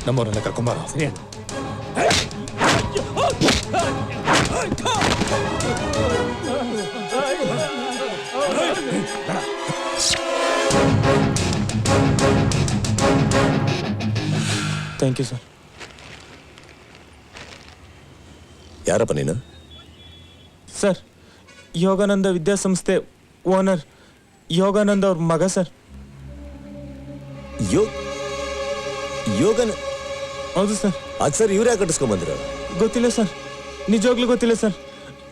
ನಮ್ಮವರೆಲ್ಲ ಕರ್ಕೊಂಬಾರ. ಸರಿ. Thank you sir. ಯಾರಪ್ಪ ನೀನು? ಸರ್, ಯೋಗಾನಂದ ವಿದ್ಯಾಸಂಸ್ಥೆ ಓನರ್ ಯೋಗಾನಂದ ಅವ್ರ ಮಗ ಸರ್. ಯೋಗನ? ಹೌದು ಸರ್. ಅದು ಸರ್, ಇವ್ರು ಯಾಕೆ ಕಟ್ಟಿಸ್ಕೊಂಬಂದ್ರು? ಗೊತ್ತಿಲ್ಲ ಸರ್, ನಿಜವಾಗ್ಲೂ ಗೊತ್ತಿಲ್ಲ ಸರ್.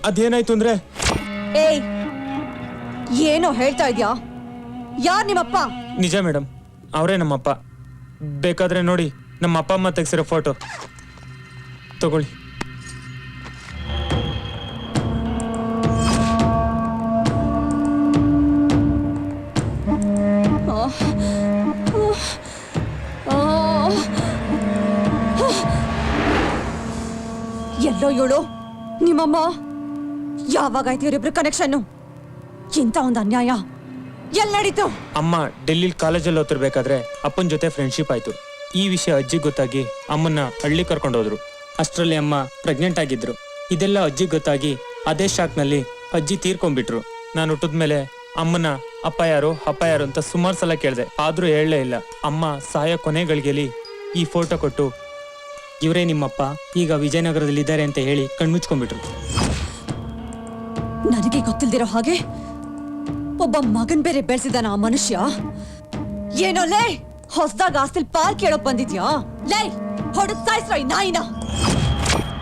ಅದೇನಾಯ್ತು ಅಂದ್ರೆ... ಏಯ್, ಏನೋ ಹೇಳ್ತಾ ಇದ್ಯಾ? ಯಾರ್ ನಿಮ್ಮಪ್ಪ? ನಿಜ ಮೇಡಮ್, ಅವರೇ ನಮ್ಮಪ್ಪ. ಬೇಕಾದ್ರೆ ನೋಡಿ, ನಮ್ಮ ಅಪ್ಪ ಅಮ್ಮ ತೆಗ್ಸಿರೋ ಫೋಟೋ ತಗೊಳ್ಳಿ. ಎಲ್ಲೋ ಇವಳು ನಿಮ್ಮಮ್ಮ. ಯಾವಾಗಾಯ್ತು ಇವರಿಬ್ರು ಕನೆಕ್ಷನ್? ಇಂಥ ಒಂದು ಅನ್ಯಾಯ ಎಲ್ಲಿ ನಡೀತು? ಅಮ್ಮ ಡೆಲ್ಲಿ ಕಾಲೇಜಲ್ಲಿ ಓದ್ತಿರ್ಬೇಕಾದ್ರೆ ಅಪ್ಪನ ಜೊತೆ ಫ್ರೆಂಡ್ಶಿಪ್ ಆಯ್ತು. ಈ ವಿಷಯ ಅಜ್ಜಿಗೆ ಗೊತ್ತಾಗಿ ಅಮ್ಮನ್ನ ಹಳ್ಳಿ ಕರ್ಕೊಂಡೋದ್ರು. ಅಷ್ಟರಲ್ಲಿ ಅಮ್ಮ ಪ್ರೆಗ್ನೆಂಟ್ ಆಗಿದ್ರು. ಇದೆಲ್ಲ ಅಜ್ಜಿಗೆ ಗೊತ್ತಾಗಿ ಅದೇ ಶಾಕ್ನಲ್ಲಿ ಅಜ್ಜಿ ತೀರ್ಕೊಂಡ್ಬಿಟ್ರು. ನಾನು ಹುಟ್ಟಿದ್ಮೇಲೆ ಅಮ್ಮನ ಅಪ್ಪ ಯಾರು ಅಂತ ಸುಮಾರು ಸಲ ಕೇಳಿದೆ, ಆದ್ರೂ ಹೇಳಲೇ ಇಲ್ಲ. ಅಮ್ಮ ಸಾಯ ಕೊನೆಗಳಿಗೆಲಿ ಈ ಫೋಟೋ ಕೊಟ್ಟು, ಇವರೇ ನಿಮ್ಮಪ್ಪ, ಈಗ ವಿಜಯನಗರದಲ್ಲಿ ಇದ್ದಾರೆ ಅಂತ ಹೇಳಿ ಕಣ್ಮುಚ್ಕೊಂಡ್ಬಿಟ್ರು. ನನಗೆ ಗೊತ್ತಿಲ್ದಿರೋ ಹಾಗೆ ಒಬ್ಬ ಮಗನ್ ಬೇರೆ ಬೆಳೆಸಿದಾನ ಆ ಮನುಷ್ಯ. ಏನೋ ಲೇ, ಹೊಸದಾಗ ಆಸ್ತಿಲ್ ಪಾಲ್ ಕೇಳೋಕ್ ಬಂದಿದ್ಯಾ? ಲೇ, ಹೊಡೆದ್ ಸಾಯಿಸ್ರ ಈ ನಾಯಿನ.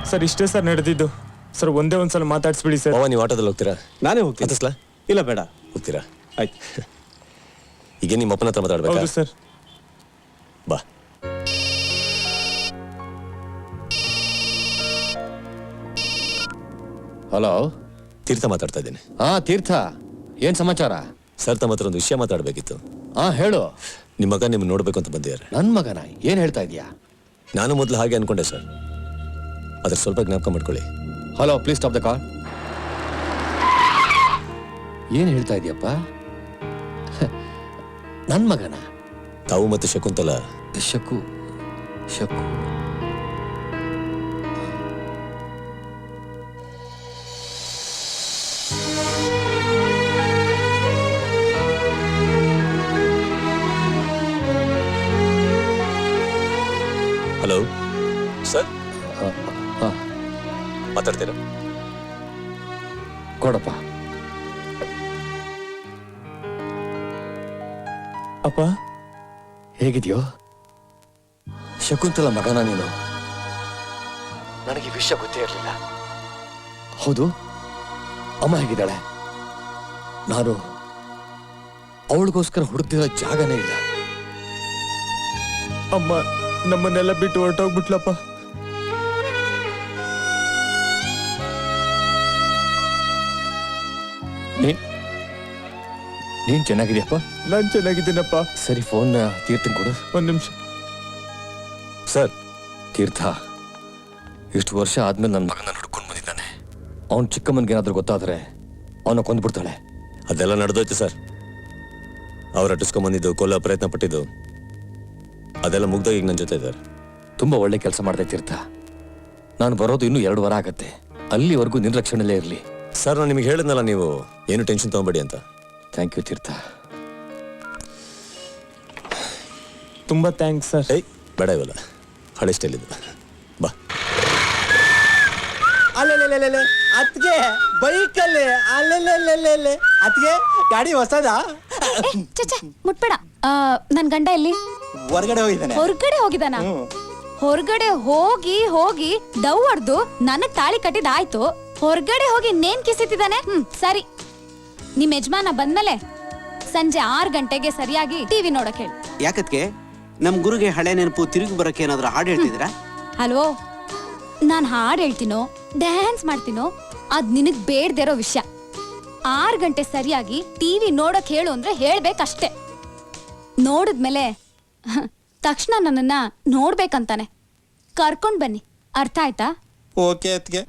ಸರ್, ಇಷ್ಟೇ ಸರ್ ನಡೆದಿದ್ದು. ಸರ್, ಒಂದೇ ಒಂದ್ಸಲ ಮಾತಾಡ್ಸ್ಬಿಡಿ ಸರ್. ನೀವು ಆಟೋದಲ್ಲಿ ಹೋಗ್ತೀರಾ? ನಾನೇ ಹೋಗ್ತೀನಿ. ಇಲ್ಲ ಬೇಡ. ಹೋಗ್ತೀರಾ? ಆಯ್ತು. ಈಗ ನಿಮ್ಮ ಅಪ್ಪನ ಹತ್ರ ಮಾತಾಡ್ಬೇಕು. ಹೌದು ಸರ್. ಬಾ. ಹಲೋ, ತೀರ್ಥ ಮಾತಾಡ್ತಾ ಇದ್ದೀನಿ. ತೀರ್ಥ, ಏನ್ ಸಮಾಚಾರ? ಸರ್, ತಮ್ಮ ಹತ್ರ ಒಂದು ವಿಷಯ ಮಾತಾಡ್ಬೇಕಿತ್ತು. ಹೇಳು. ನಿಮ್ಮ ಮಗ ನಿಮ್ಮನ್ನ ನೋಡ್ಬೇಕು ಅಂತ ಬಂದಿದ್ದಾರೆ. ನನ್ ಮಗನ? ಏನ್ ಹೇಳ್ತಾ ಇದೀಯಾ? ನಾನು ಮೊದಲು ಹಾಗೆ ಅನ್ಕೊಂಡೆ ಸರ್, ಅದ್ರ ಸ್ವಲ್ಪ ಜ್ಞಾಪಕ ಮಾಡ್ಕೊಳ್ಳಿ. Hello, please stop the call. ಏನ್ ಹೇಳ್ತಾ ಇದೀಯಪ್ಪ? ನನ್ ಮಗನ? ತಾವು ಮತ್ತೆ ಶಕುಂತಲ. ಶಕು ಶಕು ಹಲೋ ಸರ್, ಮಾತಾಡ್ತೀರಾ? ಕೊಡಪ್ಪ. ಅಪ್ಪ, ಹೇಗಿದೆಯೋ? ಶಕುಂತಲ ಮಗನ ನೀನು? ನನಗೆ ವಿಷಯ ಗೊತ್ತೇ ಇರಲಿಲ್ಲ. ಹೌದು, ಅಮ್ಮ ಹೇಗಿದ್ದಾಳೆ? ನಾನು ಅವಳಿಗೋಸ್ಕರ ಹುಡುಕ್ತಿರೋ ಜಾಗನೇ ಇಲ್ಲ. ಅಮ್ಮ ನಮ್ಮನ್ನೆಲ್ಲ ಬಿಟ್ಟು ಹೊರಟೋಗ್ಬಿಟ್ಲಪ್ಪ. ನೀನ್ ಚೆನ್ನಾಗಿದ್ಯಪ್ಪ? ನಾನ್ ಚೆನ್ನಾಗಿದ್ದೀನಪ್ಪ. ಸರಿ, ಫೋನ್ ತೀರ್ಥನ್ ಕೊಡು. ಒಂದ್ ನಿಮಿಷ. ಸರ್, ತೀರ್ಥ ಇಷ್ಟು ವರ್ಷ ಆದ್ಮೇಲೆ ನನ್ನ ಮಗನ ಹುಡ್ಕೊಂಡು ಬಂದಿದ್ದಾನೆ. ಅವನ್ ಚಿಕ್ಕಮ್ಮನ್ಗೆ ಏನಾದ್ರೂ ಗೊತ್ತಾದ್ರೆ ಅವನ ಕೊಂದ್ಬಿಡ್ತಾಳೆ. ಅದೆಲ್ಲ ನಡೆದೋಯ್ತು ಸರ್. ಅವ್ರು ಅಟ್ಟಿಸ್ಕೊಂಬಂದಿದ್ದು, ಕೊಲ್ಲೋ ಪ್ರಯತ್ನ ಪಟ್ಟಿದ್ದು, ಅದೆಲ್ಲ ಮುಗ್ದೋಗಿ ಈಗ ನನ್ನ ಜೊತೆ ಇದ್ದಾರೆ. ತುಂಬಾ ಒಳ್ಳೆ ಕೆಲಸ ಮಾಡಿದೆ ತೀರ್ಥ. ನಾನು ಬರೋದು ಇನ್ನೂ 2 ವಾರ ಆಗತ್ತೆ. ಅಲ್ಲಿವರೆಗೂ ನಿರ್ಲಕ್ಷಣೆಯಲ್ಲೇ ಇರಲಿ. ಸರ್, ನಾನು ನಿಮಗೆ ಹೇಳಿದ್ನಲ್ಲ, ನೀವು ಏನು ಟೆನ್ಷನ್ ತಗೊಂಬೇಡಿ ಅಂತ. ಥ್ಯಾಂಕ್ ಯು ತೀರ್ಥ. ತುಂಬಾ ಥ್ಯಾಂಕ್ಸ್ ಸರ್. ಬೇಡ, ಇವಲ್ಲ ಹಳೆ ಸ್ಟೈಲ್ ಇದು. ಬಾ. ಅಲ್ಲೆಲ್ಲೆಲ್ಲೆಲ್ಲೆ ಅತ್ಗೆ ಬೈಕಲ್ಲಿ ಅಲ್ಲೆಲ್ಲೆಲ್ಲೆಲ್ಲೆ ಅತ್ಗೆ ಗಾಡಿ ಹೊಸದಾ? ಮುಟ್ಬೇಡ. ನನ್ ಗಂಡ ಎಲ್ಲಿ? ಹೊರಗಡೆ ಹೋಗಿದ್ದಾನೆ. ಹೊರಗಡೆ ಹೋಗಿದಾನ? ಹೊರಗಡೆ ಹೋಗಿ ಹೋಗಿ ಡವ್ ಹೊಡ್ದು ನನಗ್ ತಾಳಿ ಕಟ್ಟಿದಾಯ್ತು. ಹೊರಗಡೆ ಹೋಗಿ ನೇನ್ ಕಿಸಿತಿದ್ದಾನೆ. ಸರಿ, ನಿಮ್ ಯಜಮಾನ ಬಂದ್ಮೇಲೆ ಸಂಜೆ 6 ಗಂಟೆಗೆ ಸರಿಯಾಗಿ ಟಿವಿ ನೋಡಕ್ ಹೇಳಿ. ಯಾಕತ್ಗೆ ನಮ್ ಗುರುಗೆ ಹಳೆ ನೆನಪು ತಿರುಗಿ ಬರಕ್ಕೆ ಏನಾದ್ರೂ ಹಾಡು ಹೇಳ್ತಿದ್ದೀರಾ? ಅಲ್ವೋ, ನಾನ್ ಹಾಡ್ ಹೇಳ್ತೀನೋ ಡ್ಯಾನ್ಸ್ ಮಾಡ್ತೀನೋ ಅದ್ ನಿನಗ್ ಬೇಡ್ದೇ ಇರೋ ವಿಷಯ. 6 ಗಂಟೆ ಸರಿಯಾಗಿ ಟಿವಿ ನೋಡಕ್ ಹೇಳು ಅಂದ್ರೆ ಹೇಳ್ಬೇಕಷ್ಟೆ. ನೋಡಿದ್ಮೇಲೆ ತಕ್ಷಣ ನನ್ನನ್ನ ನೋಡ್ಬೇಕಂತಾನೆ. ಕರ್ಕೊಂಡ್ ಬನ್ನಿ, ಅರ್ಥ ಆಯ್ತಾ? ಓಕೆ ಅತ್ಗೆ.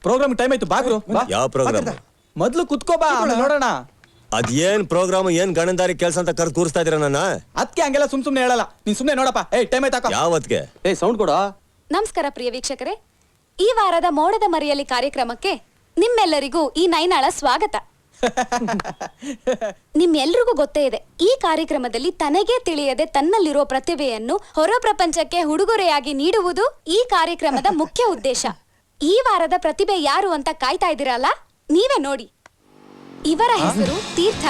ಪ್ರೋಗ್ರಾಮ್ ಟೈಮ್ ಆಯ್ತು, ಬಾಗ್ರು ಬಾ. ಯಾವ ಪ್ರೋಗ್ರಾಮ್? ಮೊದ್ಲು ಕುತ್ಕೋ ಬಾ, ಆಮೇಲೆ ನೋಡೋಣ. ಅದೇನ್ ಪ್ರೋಗ್ರಾಮ್, ಏನ್ ಗಣಂದಾರಿ ಕೆಲ್ಸ ಅಂತ ಕರ್ದು ಕೂರಿಸ್ತಾ ಇದೀರ ನನ್ನ? ಅದಕ್ಕೆ ಹಂಗೆಲ್ಲ ಸುಮ್ನೆ ಹೇಳಲ್ಲ. ನೀನ್ ಸುಮ್ನೆ ನೋಡಪ್ಪ. ಏಯ್ ಟೈಮ್ ಆಯ್ತಾಕ. ಯಾವತ್ಗೆ? ಸೌಂಡ್ ಕೊಡ. ನಮಸ್ಕಾರ ಪ್ರಿಯ ವೀಕ್ಷಕರೇ, ಈ ವಾರದ ಮೋಡದ ಮರೆಯಲ್ಲಿ ಕಾರ್ಯಕ್ರಮಕ್ಕೆ ನಿಮ್ಮೆಲ್ಲರಿಗೂ ಈ ನೈನಾಳ ಸ್ವಾಗತ. ನಿಮ್ಮೆಲ್ರಿಗೂ ಗೊತ್ತೇ ಇದೆ, ಈ ಕಾರ್ಯಕ್ರಮದಲ್ಲಿ ತನಗೇ ತಿಳಿಯದೆ ತನ್ನಲ್ಲಿರುವ ಪ್ರತಿಭೆಯನ್ನು ಹೊರ ಪ್ರಪಂಚಕ್ಕೆ ಉಡುಗೊರೆಯಾಗಿ ನೀಡುವುದು ಈ ಕಾರ್ಯಕ್ರಮದ ಮುಖ್ಯ ಉದ್ದೇಶ. ಈ ವಾರದ ಪ್ರತಿಭೆ ಯಾರು ಅಂತ ಕಾಯ್ತಾ ಇದ್ದೀರಲ್ಲ, ನೀವೇ ನೋಡಿ. ಇವರ ಹೆಸರು ತೀರ್ಥ.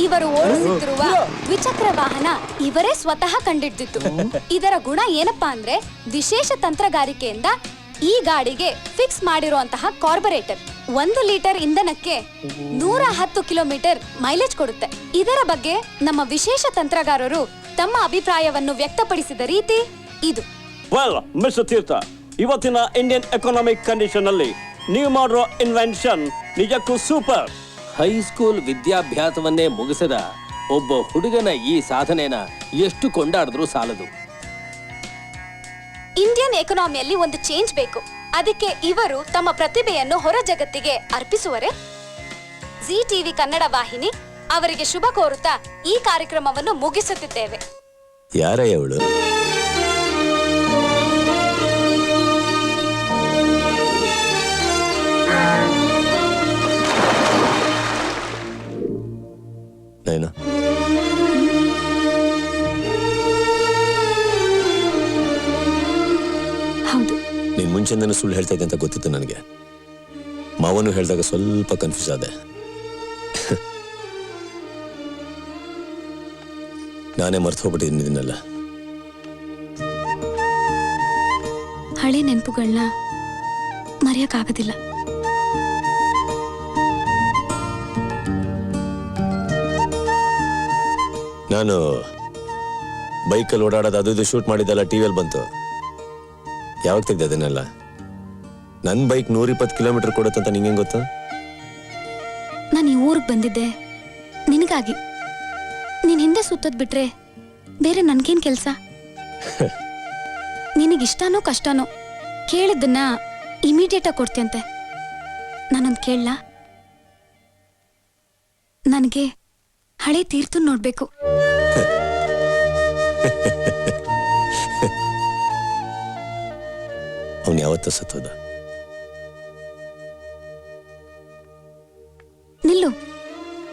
ಇವರು ಓಡಿಸುತ್ತಿರುವ ದ್ವಿಚಕ್ರ ವಾಹನ ಇವರೇ ಸ್ವತಃ ಕಂಡಿಡ್ದಿತ್ತು. ಇದರ ಗುಣ ಏನಪ್ಪಾ ಅಂದ್ರೆ, ವಿಶೇಷ ತಂತ್ರಗಾರಿಕೆಯಿಂದ ಈ ಗಾಡಿಗೆ ಫಿಕ್ಸ್ ಮಾಡಿರುವಂತಹ ಕಾರ್ಬೊರೇಟರ್ 1 ಲೀಟರ್ ಇಂಧನಕ್ಕೆ 110 ಕಿಲೋಮೀಟರ್ ಮೈಲೇಜ್ ಕೊಡುತ್ತೆ. ಇದರ ಬಗ್ಗೆ ನಮ್ಮ ವಿಶೇಷ ತಂತ್ರಗಾರರು ತಮ್ಮ ಅಭಿಪ್ರಾಯವನ್ನು ವ್ಯಕ್ತಪಡಿಸಿದ ರೀತಿ ಇದು. ವೆಲ್ ಮಿಸ್ಟರ್ ತೀರ್ಥ, ಇವತ್ತಿನ ಇಂಡಿಯನ್ ಎಕನಾಮಿಕ್ ಕಂಡೀಷನ್ ಅಲ್ಲಿ ನೀವು ಮಾಡಿರೋ ಇನ್ವೆನ್ಷನ್ ನಿಜಕ್ಕೂ ಸೂಪರ್. ಹೈಸ್ಕೂಲ್ ವಿದ್ಯಾಭ್ಯಾಸವನ್ನೇ ಮುಗಿಸಿದ ಒಬ್ಬ ಹುಡುಗನ ಈ ಸಾಧನೆನ ಎಷ್ಟು ಕೊಂಡಾಡಿದ್ರೂ ಸಾಲದು. ಇಂಡಿಯನ್ ಎಕನಾಮಿಯಲ್ಲಿ ಒಂದು ಚೇಂಜ್ ಬೇಕು. ಅದಕ್ಕೆ ಇವರು ತಮ್ಮ ಪ್ರತಿಭೆಯನ್ನು ಹೊರ ಜಗತ್ತಿಗೆ ಅರ್ಪಿಸುವರೆ. ಜಿ ಟಿವಿ ಕನ್ನಡ ವಾಹಿನಿ ಅವರಿಗೆ ಶುಭ ಕೋರುತ್ತಾ ಈ ಕಾರ್ಯಕ್ರಮವನ್ನು ಮುಗಿಸುತ್ತಿದ್ದೇವೆ. ಯಾರಯ್ಯ ಅವಳು? ಏನು? ಹೌದು, ನೀನ್ ಮುಂಚೆಂದನೂ ಸುಳ್ಳು ಹೇಳ್ತಾ ಇದ್ದೆ ಅಂತ ಗೊತ್ತಿತ್ತು ನನಗೆ. ಮಾವನು ಹೇಳಿದಾಗ ಸ್ವಲ್ಪ ಕನ್ಫ್ಯೂಸ್ ಆದೆ. ನಾನೇ ಮರ್ತು ಹೋಗ್ಬಿಟ್ಟಿದ್ದೀನಿ ಇದನ್ನೆಲ್ಲ. ಹಳೆ ನೆನಪುಗಳನ್ನ ಮರೆಯಕ್ಕಾಗೋದಿಲ್ಲ. ನಾನು ಬೈಕಲ್ಲಿ ಓಡಾಡೋದು ಅದು ಇದು ಶೂಟ್ ಮಾಡಿದ್ದೆಲ್ಲ ಟಿವಿಯಲ್ಲಿ ಬಂತು. ಯಾವಾಗ ತೆಗ್ದೆ ಅದನ್ನೆಲ್ಲ? ನನ್ನ ಬೈಕ್ 120 ಕಿಲೋಮೀಟರ್ ಕೊಡುತ್ತಂತ ನಿಂಗೆ ಗೊತ್ತು? ನಾನು ಈ ಊರಿಗೆ ಬಂದಿದ್ದೆ ನಿನಗಾಗಿ. ನೀನ್ ಹಿಂದೆ ಸುತ್ತದ್ ಬಿಟ್ರೆ ಬೇರೆ ನನ್ಗೇನ್ ಕೆಲ್ಸ? ನಿನಗಿಷ್ಟನೋ ಕಷ್ಟನೋ ಕೇಳಿದ್ದನ್ನ ಇಮಿಡಿಯೇಟ್ ಆಗಿ ಕೊಡ್ತೀಯಂತೆ. ನಾನೊಂದು ಕೇಳಲಾ? ನನಗೆ ಹಳೆ ತೀರ್ಥ ನೋಡ್ಬೇಕು. ಅವನು ಯಾವತ್ತೂ ಸತ್ತೋದ? ನಿಲ್ಲು,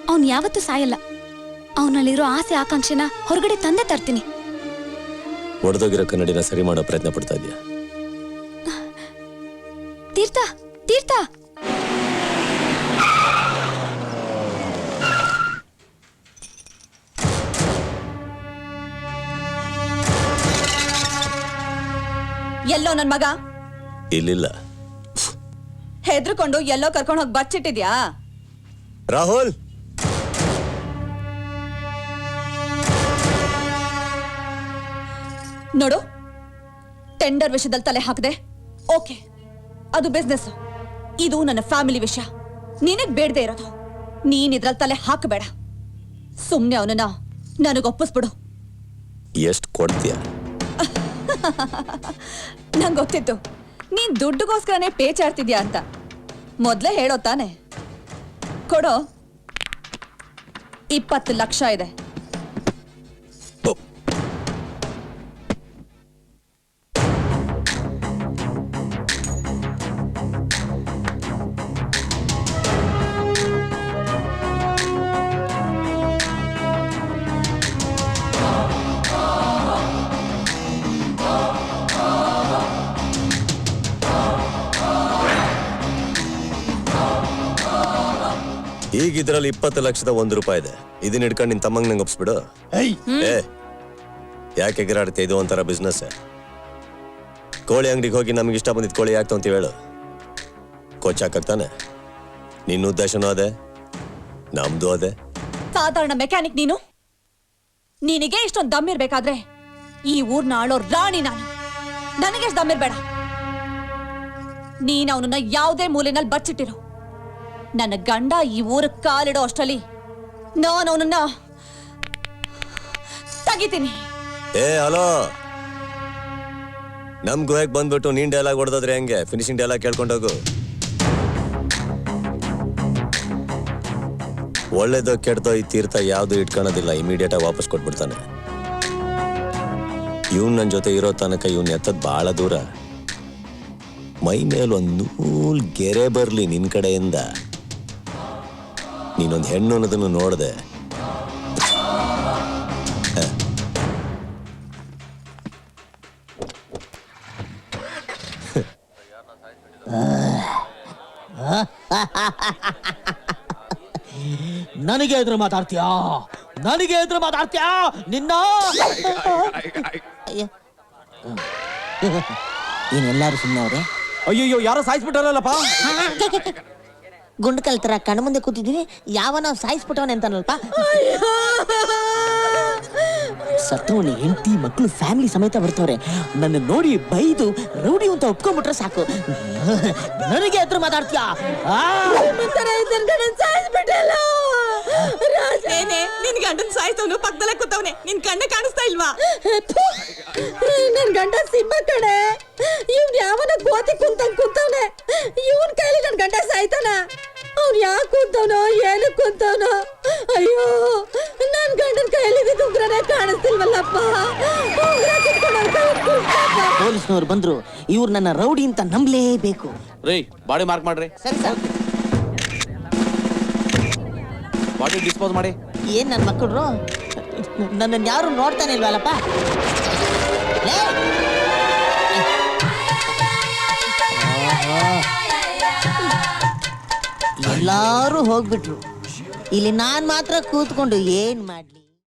ಅವನ್ ಯಾವತ್ತೂ ಸಾಯಲ್ಲ. ಅವನಲ್ಲಿರೋ ಆಸೆ ಆಕಾಂಕ್ಷೆನ ಹೊರಗಡೆ ತಂದೆ ತರ್ತೀನಿ. ಒಡೆದೋಗಿರೋ ಕನ್ನಡಿನ ಸರಿ ಮಾಡೋ ಪ್ರಯತ್ನ ಪಡ್ತಾ ಇದೀಯ? ತೀರ್ಥ, ತೀರ್ಥ, ಎಲ್ಲೋ ನನ್ ಮಗ? ಇಲ್ಲಿಲ್ಲ. ಹೆದ್ರುಕೊಂಡು ಎಲ್ಲೋ ಕರ್ಕೊಂಡು ಹೋಗಿ ಬಚ್ಚಿಟ್ಟಿದ್ಯಾ? ರಾಹುಲ್, ನೋಡು, ಟೆಂಡರ್ ವಿಷಯದಲ್ಲಿ ತಲೆ ಹಾಕದೆ. ಓಕೆ, ಅದು ಬಿಸ್ನೆಸ್. ಇದು ನನ್ನ ಫ್ಯಾಮಿಲಿ ವಿಷಯ. ನಿನಗ್ ಬೇಡದೆ ಇರೋದು. ನೀನ್ ಇದ್ರಲ್ಲಿ ತಲೆ ಹಾಕಬೇಡ. ಸುಮ್ನೆ ಅವನನ್ನ ನನಗೊಪ್ಪಿಸ್ಬಿಡು. ಎಷ್ಟು ಕೊಡ್ತೀಯ? ನಂಗೆ ಗೊತ್ತಿತ್ತು ನೀನ್ ದುಡ್ಡುಗೋಸ್ಕರನೇ ಪೇಚಾಡ್ತಿದ್ಯಾ ಅಂತ. ಮೊದ್ಲೇ ಹೇಳೋ ತಾನೆ. ಕೊಡೋ, 20 ಲಕ್ಷ ಇದೆ. ಈಗ ಇದ್ರಲ್ಲಿ 20 ಲಕ್ಷದ 1 ರೂಪಾಯಿ ಇದೆ. ಇದನ್ನ ಹಿಡ್ಕೊಂಡು ನಿನ್ ತಮ್ಮಂಗ್ ನಂಗೆ ಒಪ್ಸ್ಬಿಡು. ಏ, ಯಾಕೆ ಎಗರಾಡ್ತೀಯ? ಇದು ಒಂಥರ ಬಿಸ್ನೆಸ್. ಕೋಳಿ ಅಂಗಡಿಗೆ ಹೋಗಿ ನಮ್ಗೆ ಇಷ್ಟ ಬಂದಿದ್ ಕೋಳಿ ಯಾಕೆ ಅಂತೀವಿ ಹೇಳು? ಕೊಚ್ಚಾಕತ್ತಾನೆ. ನಿನ್ನ ಉದ್ದೇಶನೂ ಅದೇ, ನಮ್ದು ಅದೇ. ಸಾಧಾರಣ ಮೆಕ್ಯಾನಿಕ್ ನೀನು. ನಿನಗೆ ಇಷ್ಟೊಂದು ದಮ್ ಇರ್ಬೇಕಾದ್ರೆ ಈ ಊರ್ನ ಆಳೋ ರಾಣಿ ನಾನು. ನನಗೆಷ್ಟು ದಮ್ ಇರ್ಬೇಡ. ನೀನ್ ಅವನನ್ನ ಯಾವುದೇ ಮೂಲೆನಲ್ಲಿ ಬಚ್ಚಿಟ್ಟಿರು. ನನ್ನ ಗಂಡ ಈ ಊರ ಕಾಲಿಡೋ ಅಷ್ಟರಲ್ಲಿ ನಾನು ಅವನನ್ನ ತೆಗಿತೀನಿ. ಏ ಹಲೋ, ನಮ್ ಗುಹೆಗೆ ಬಂದ್ಬಿಟ್ಟು ನೀನ್ ಡೈಲಾಗ್ ಹೊಡೆದ್ರೆ ಹೆಂಗೆ? Finishing dialogue ಕೇಳ್ಕೊಂಡೋಗು. ಒಳ್ಳೇದೋ ಕೆಡ್ದೋ ಈ ತೀರ್ಥ ಯಾವ್ದು ಇಟ್ಕೊಳೋದಿಲ್ಲ, ಇಮಿಡಿಯೇಟ್ ಆಗಿ ವಾಪಸ್ ಕೊಟ್ಬಿಡ್ತಾನೆ. ಇವ್ನ್ ನನ್ ಜೊತೆ ಇರೋ ತನಕ ಇವ್ನ ಎತ್ತದ್ ಬಹಳ ದೂರ. ಮೈ ಮೇಲೆ ಒಂದ್ ನೂಲ್ ಗೆರೆ ಬರ್ಲಿ ನಿನ್ ಕಡೆಯಿಂದ, ನೀನೊಂದ್ ಹೆಣ್ಣು ಅನ್ನೋದನ್ನು ನೋಡ್ದೆ. ನನಗೆ ಎದುರು ಮಾತಾಡ್ತೀಯಾ? ನನಗೆ ಎದುರು ಮಾತಾಡ್ತೀಯಾ ನಿನ್ನ? ಏನೆಲ್ಲಾರು ಸುಮ್ಮನೆ ಅವ್ರೆ? ಅಯ್ಯಯ್ಯೋ ಯಾರೋ ಸಾಯಿಸ್ಬಿಟ್ಟಾರಲ್ಲಪ್ಪ. ಗುಂಡು ಕಲ್ತರ ಕಣ್ಣು ಮುಂದೆ ಕೂತಿದ್ದೀನಿ, ಯಾವನ ಸಾಯಿಸ್ಬಿಟ್ಟವನೆ ಅಂತಾನಲ್ಪ. ಸತ್ತವನಿ ಹೆಂಡತಿ ಮಕ್ಕಳು ಫ್ಯಾಮಿಲಿ ಸಮೇತ ಬರ್ತವ್ರೆ. ನನ್ನ ನೋಡಿ ಬೈದು ರೌಡಿ ಅಂತ ಒಪ್ಕೊಂಡ್ಬಿಟ್ರೆ ಸಾಕು. ನನಗೆ ಎದುರು ಮಾತಾಡ್ತೀಯಾ? ನಿನ್ ಗಂಡನ್ ಸಾಯ್ತವನು ಪಕ್ಕದಲ್ಲೇ ಕೂತವನೆ, ನಿನ್ ಕಣ್ಣೆ ಕಾಣಿಸ್ತಾ ಇಲ್ವಾ? ನನ್ ಗಂಡ ಸಿಂಹ ಕಡೆ, ಇವ್ನ್ ಯಾವನ ಗೋತಿ ಕುಂತಂಗ್ ಕುಂತವನೆ. ಇವನ್ ಕೈಲಿ ನನ್ ಗಂಡ ಸಾಯ್ತಾನ? ಅವ್ನ್ ಯಾಕೆ ಕುಂತವನೋ ಏನು ಕುಂತವನೋ? ಅಯ್ಯೋ, ನನ್ ಗಂಡನ್ ಕೈಯಲ್ಲಿ ಉಗ್ರನೇ ಕಾಣಿಸ್ತಿಲ್ವಲ್ಲಪ್ಪ. ಪೊಲೀಸ್ನವ್ರು ಬಂದ್ರು, ಇವ್ರು ನನ್ನ ರೌಡಿ ಅಂತ ನಂಬಲೇಬೇಕು. ರೀ ಬಾಡಿ ಮಾರ್ಕ್ ಮಾಡ್ರಿ. ಸರಿ ಸರ್. ಬಾಡಿ ಡಿಸ್ಪೋಸ್ ಮಾಡಿ. ಏನ್ ನನ್ ಮಕ್ಕಳು ನನ್ನನ್ನು ಯಾರು ನೋಡ್ತಾನೆ ಇಲ್ವಲ್ಲಪ್ಪ. ಎಲ್ಲಾರು ಹೋಗ್ಬಿಟ್ರು, ಇಲ್ಲಿ ನಾನ್ ಮಾತ್ರ ಕೂತ್ಕೊಂಡು ಏನ್ ಮಾಡ್ಲಿ?